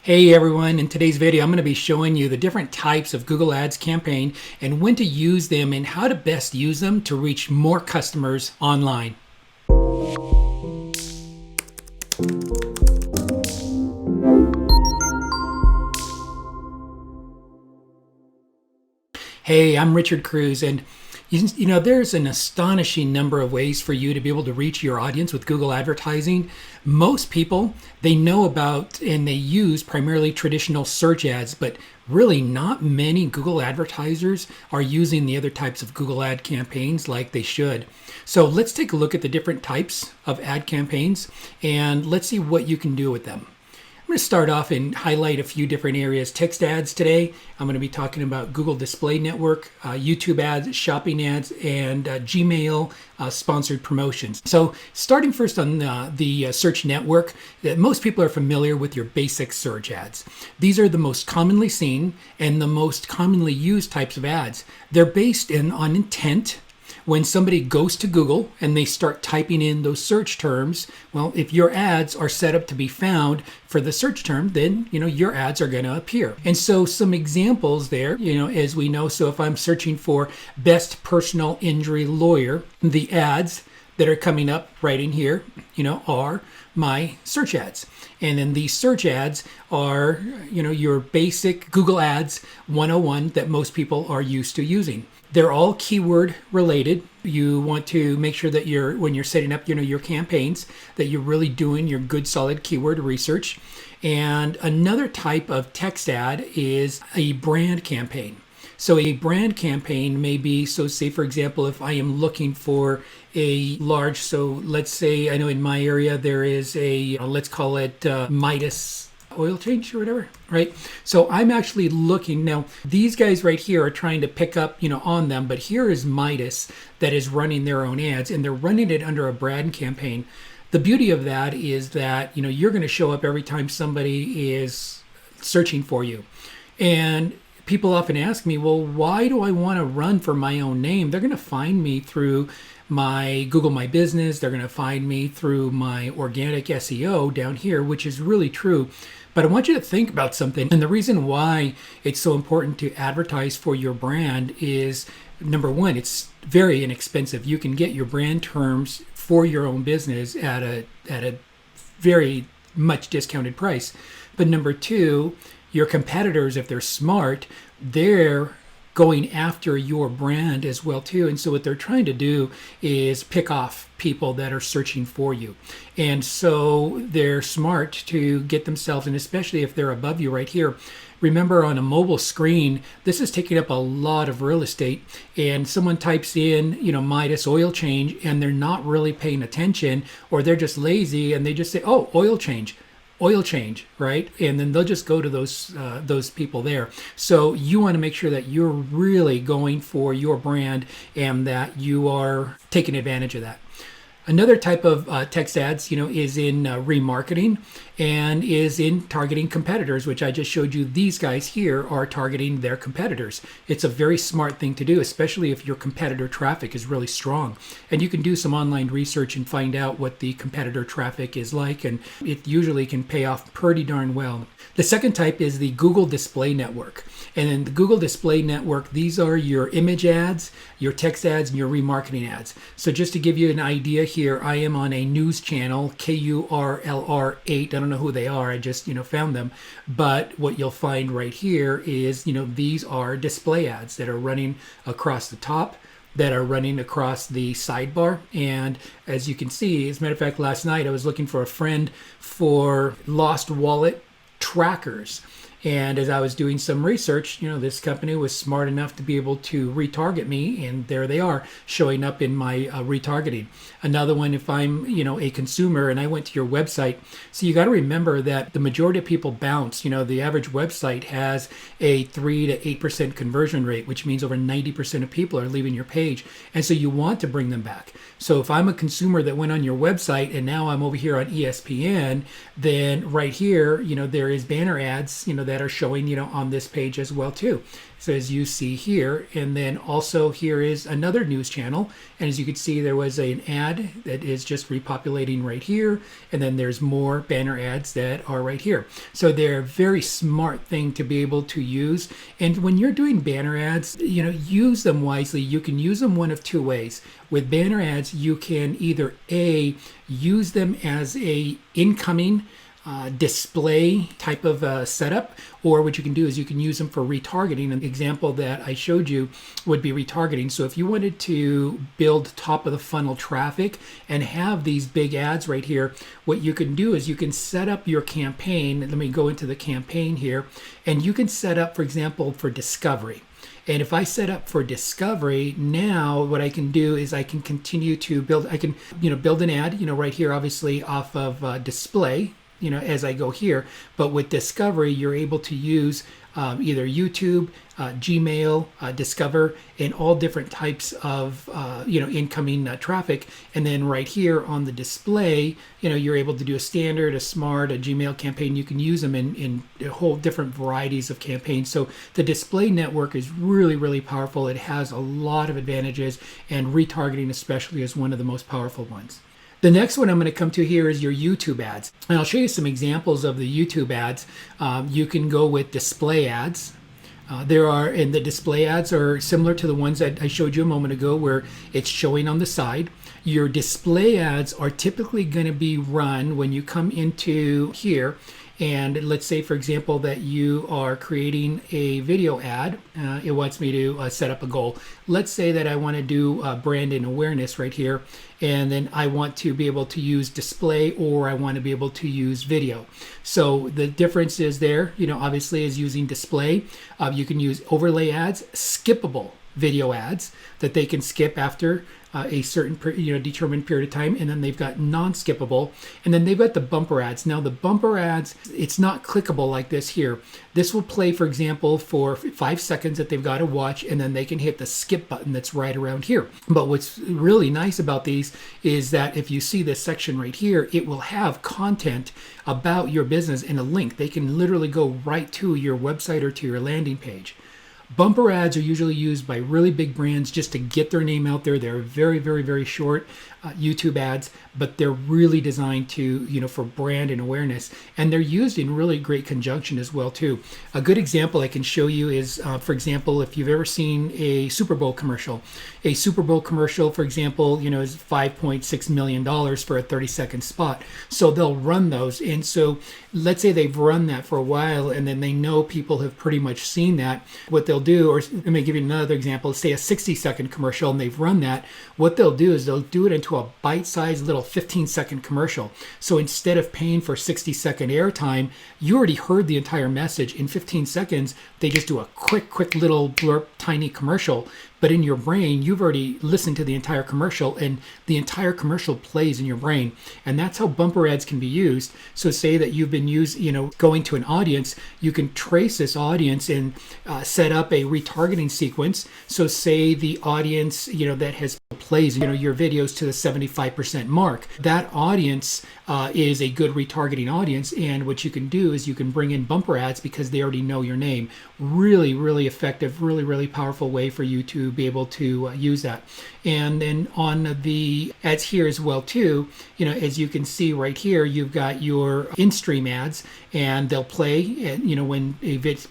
Hey everyone, in today's video I'm going to be showing you the different types of Google Ads campaign and when to use them and how to best use them to reach more customers online. Hey, I'm Richard Cruz, and there's an astonishing number of ways for you to be able to reach your audience with Google advertising. Most people, they know about and they use primarily traditional search ads, but really not many Google advertisers are using the other types of Google ad campaigns like they should. So let's take a look at the different types of ad campaigns and let's see what you can do with them. I'm going to start off and highlight a few different areas. Text ads today. I'm going to be talking about Google Display Network, YouTube ads, shopping ads, and Gmail sponsored promotions. So starting first on the search network, most people are familiar with your basic search ads. These are the most commonly seen and the most commonly used types of ads. They're based on intent. When somebody goes to Google and they start typing in those search terms, well, if your ads are set up to be found for the search term, then, your ads are going to appear. And so some examples there, as we know, so if I'm searching for best personal injury lawyer, the ads that are coming up right in here, are my search ads. And then these search ads are, your basic Google Ads 101 that most people are used to using. They're all keyword related. You want to make sure that when you're setting up, your campaigns, that you're really doing your good solid keyword research. And another type of text ad is a brand campaign. So a brand campaign may be, so say for example, if I am looking for a large, so let's say, I know in my area there is a, let's call it Midas oil change or whatever, right? So I'm actually looking now, these guys right here are trying to pick up, on them, but here is Midas that is running their own ads and they're running it under a brand campaign. The beauty of that is that, you're going to show up every time somebody is searching for you. And people often ask me, well, why do I want to run for my own name? They're going to find me through my Google My Business. They're going to find me through my organic SEO down here, which is really true. But I want you to think about something. And the reason why it's so important to advertise for your brand is, number one, it's very inexpensive. You can get your brand terms for your own business at a very much discounted price. But number two, your competitors, if they're smart, they're going after your brand as well too. And so what they're trying to do is pick off people that are searching for you. And so they're smart to get themselves, and especially if they're above you right here. Remember, on a mobile screen, this is taking up a lot of real estate, and someone types in, Midas oil change, and they're not really paying attention, or they're just lazy and they just say, oh, oil change, right? And then they'll just go to those people there. So you want to make sure that you're really going for your brand and that you are taking advantage of that. Another type of text ads, is in remarketing and is in targeting competitors, which I just showed you. These guys here are targeting their competitors. It's a very smart thing to do, especially if your competitor traffic is really strong. And you can do some online research and find out what the competitor traffic is like, and it usually can pay off pretty darn well. The second type is the Google Display Network. And in the Google Display Network, these are your image ads, your text ads, and your remarketing ads. So just to give you an idea here, I am on a news channel, KURLR8. I don't know who they are. I just, found them. But what you'll find right here is, these are display ads that are running across the top, that are running across the sidebar. And as you can see, as a matter of fact, last night I was looking for a friend for lost wallet trackers. And as I was doing some research, this company was smart enough to be able to retarget me, and there they are showing up in my retargeting. Another one, if I'm, a consumer and I went to your website, so you got to remember that the majority of people bounce. The average website has a 3 to 8% conversion rate, which means over 90% of people are leaving your page. And so you want to bring them back. So if I'm a consumer that went on your website and now I'm over here on ESPN, then right here, there is banner ads, that are showing, on this page as well too. So as you see here, and then also here is another news channel. And as you can see, there was an ad that is just repopulating right here. And then there's more banner ads that are right here. So they're a very smart thing to be able to use. And when you're doing banner ads, use them wisely. You can use them one of two ways. With banner ads, you can either A, use them as a incoming display type of setup, or what you can do is you can use them for retargeting. An example that I showed you would be retargeting. So if you wanted to build top of the funnel traffic and have these big ads right here, what you can do is you can set up your campaign. Let me go into the campaign here, and you can set up, for example, for discovery. And if I set up for discovery, now what I can do is I can continue to build, I can, build an ad, right here, obviously off of display, as I go here. But with discovery, you're able to use either YouTube, Gmail, Discover, and all different types of incoming traffic. And then right here on the display, you're able to do a standard, a smart, a Gmail campaign. You can use them in a whole different varieties of campaigns. So the display network is really, really powerful. It has a lot of advantages, and retargeting especially is one of the most powerful ones. The next one I'm going to come to here is your YouTube ads. And I'll show you some examples of the YouTube ads. You can go with display ads. And the display ads are similar to the ones that I showed you a moment ago where it's showing on the side. Your display ads are typically going to be run when you come into here. And let's say, for example, that you are creating a video ad. It wants me to set up a goal. Let's say that I want to do brand and awareness right here. And then I want to be able to use display, or I want to be able to use video. So the difference is there, obviously, is using display. You can use overlay ads, skippable video ads that they can skip after a certain determined period of time, and then they've got non-skippable, and then they've got the bumper ads. Now the bumper ads, it's not clickable like this here. This will play, for example, for 5 seconds that they've got to watch, and then they can hit the skip button that's right around here. But what's really nice about these is that if you see this section right here, it will have content about your business and a link. They can literally go right to your website or to your landing page. Bumper ads are usually used by really big brands just to get their name out there. They're very, very, very short YouTube ads, but they're really designed to, for brand and awareness. And they're used in really great conjunction as well, too. A good example I can show you is, for example, if you've ever seen a Super Bowl commercial. A Super Bowl commercial, for example, is $5.6 million for a 30-second spot. So they'll run those. And so let's say they've run that for a while, and then they know people have pretty much seen that. What they'll do, or let me give you another example, say a 60-second commercial, and they've run that. What they'll do is they'll do it into a bite-sized little 15-second commercial. So instead of paying for 60-second airtime, you already heard the entire message. In 15 seconds, they just do a quick little blurb, tiny commercial. But in your brain, you've already listened to the entire commercial, and the entire commercial plays in your brain. And that's how bumper ads can be used. So say that you've been going to an audience, you can trace this audience and set up a retargeting sequence. So say the audience, that has plays, your videos to the 75% mark. That audience is a good retargeting audience. And what you can do is you can bring in bumper ads because they already know your name. Really, really effective, really, really powerful way for you to be able to use that. And then on the ads here as well too, as you can see right here, you've got your in-stream ads, and they'll play, when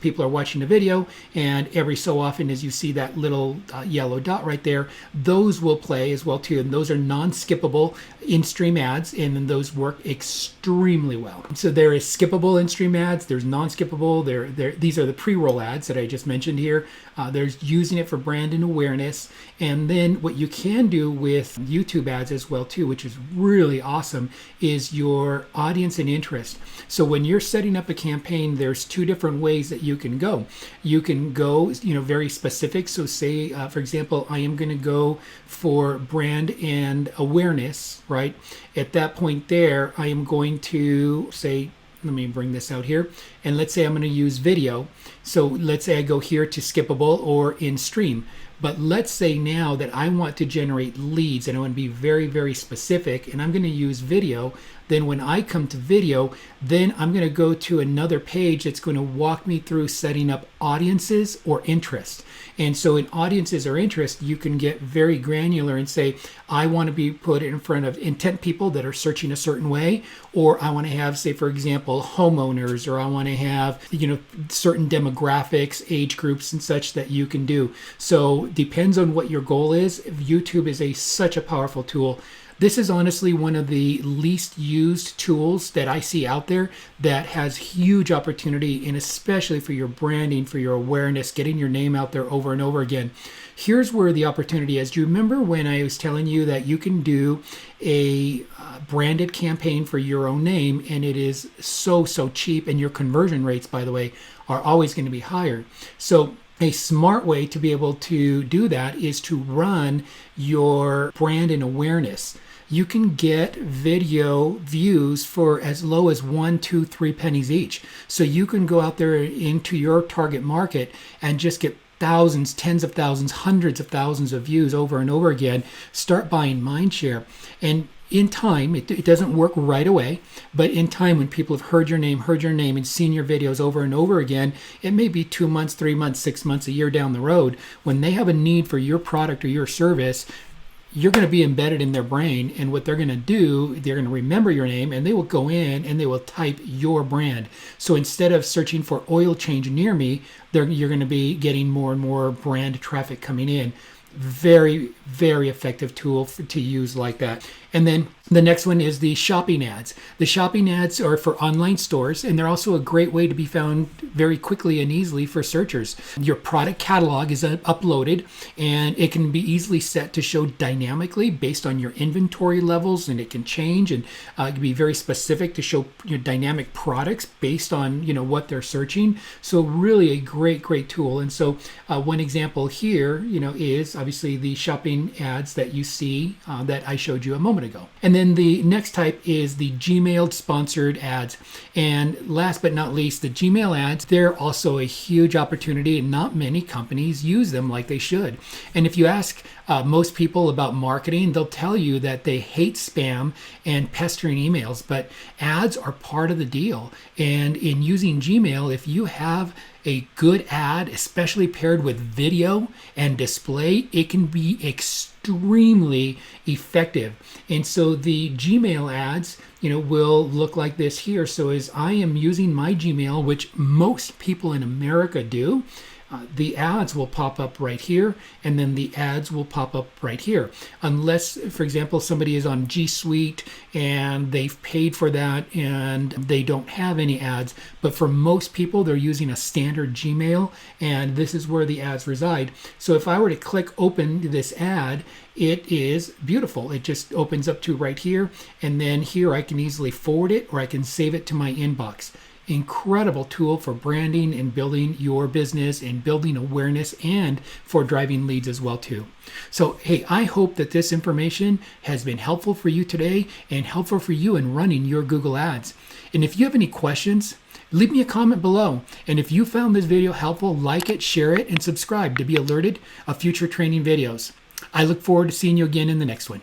people are watching the video, and every so often as you see that little yellow dot right there, those will play as well too. And those are non-skippable in-stream ads, and then those work extremely well. So there is skippable in-stream ads, there's non-skippable, these are the pre-roll ads that I just mentioned here. There's using it for brand and awareness. And then what you can do with YouTube ads as well too, which is really awesome, is your audience and interest. So when you're setting up a campaign, there's two different ways that you can go. You can go, very specific. So say, for example, I am going to go for brand and awareness, right? At that point there, I am going to say, let me bring this out here. And let's say I'm going to use video. So let's say I go here to skippable or in stream. But let's say now that I want to generate leads and I want to be very, very specific, and I'm going to use video. Then when I come to video, then I'm going to go to another page that's going to walk me through setting up audiences or interest. And so in audiences or interest, you can get very granular and say, I want to be put in front of intent people that are searching a certain way, or I want to have, say, for example, homeowners, or I want to have, certain demographics, age groups and such that you can do. So depends on what your goal is. YouTube is such a powerful tool. This is honestly one of the least used tools that I see out there that has huge opportunity, and especially for your branding, for your awareness, getting your name out there over and over again. Here's where the opportunity is. Do you remember when I was telling you that you can do a branded campaign for your own name, and it is so cheap, and your conversion rates, by the way, are always going to be higher. So a smart way to be able to do that is to run your brand and awareness. You can get video views for as low as 1, 2, 3 pennies each. So you can go out there into your target market and just get thousands, tens of thousands, hundreds of thousands of views over and over again. Start buying mind share. And in time, it doesn't work right away, but in time, when people have heard your name and seen your videos over and over again, it may be 2 months, 3 months, 6 months, a year down the road, when they have a need for your product or your service, you're going to be embedded in their brain, and what they're going to do, they're going to remember your name, and they will go in and they will type your brand. So instead of searching for oil change near me, you're going to be getting more and more brand traffic coming in. Very, very effective tool to use like that. And then the next one is the shopping ads. The shopping ads are for online stores, and they're also a great way to be found very quickly and easily for searchers. Your product catalog is uploaded, and it can be easily set to show dynamically based on your inventory levels, and it can change, and it can be very specific to show your dynamic products based on what they're searching. So really a great tool. And so one example here is obviously the shopping ads that you see that I showed you a moment ago. And then the next type is the Gmail sponsored ads. And last but not least, the Gmail ads, they're also a huge opportunity, and not many companies use them like they should. And if you ask most people about marketing, they'll tell you that they hate spam and pestering emails, but ads are part of the deal. And in using Gmail, if you have a good ad, especially paired with video and display, it can be extremely effective. And so the Gmail ads, will look like this here. So as I am using my Gmail, which most people in America do, the ads will pop up right here, and then the ads will pop up right here. Unless, for example, somebody is on G Suite and they've paid for that and they don't have any ads. But for most people, they're using a standard Gmail, and this is where the ads reside. So if I were to click open this ad, it is beautiful. It just opens up to right here, and then here I can easily forward it, or I can save it to my inbox. Incredible tool for branding and building your business and building awareness, and for driving leads as well too. So hey, I hope that this information has been helpful for you today and helpful for you in running your Google Ads. And if you have any questions, leave me a comment below. And if you found this video helpful, like it, share it, and subscribe to be alerted of future training videos. I look forward to seeing you again in the next one.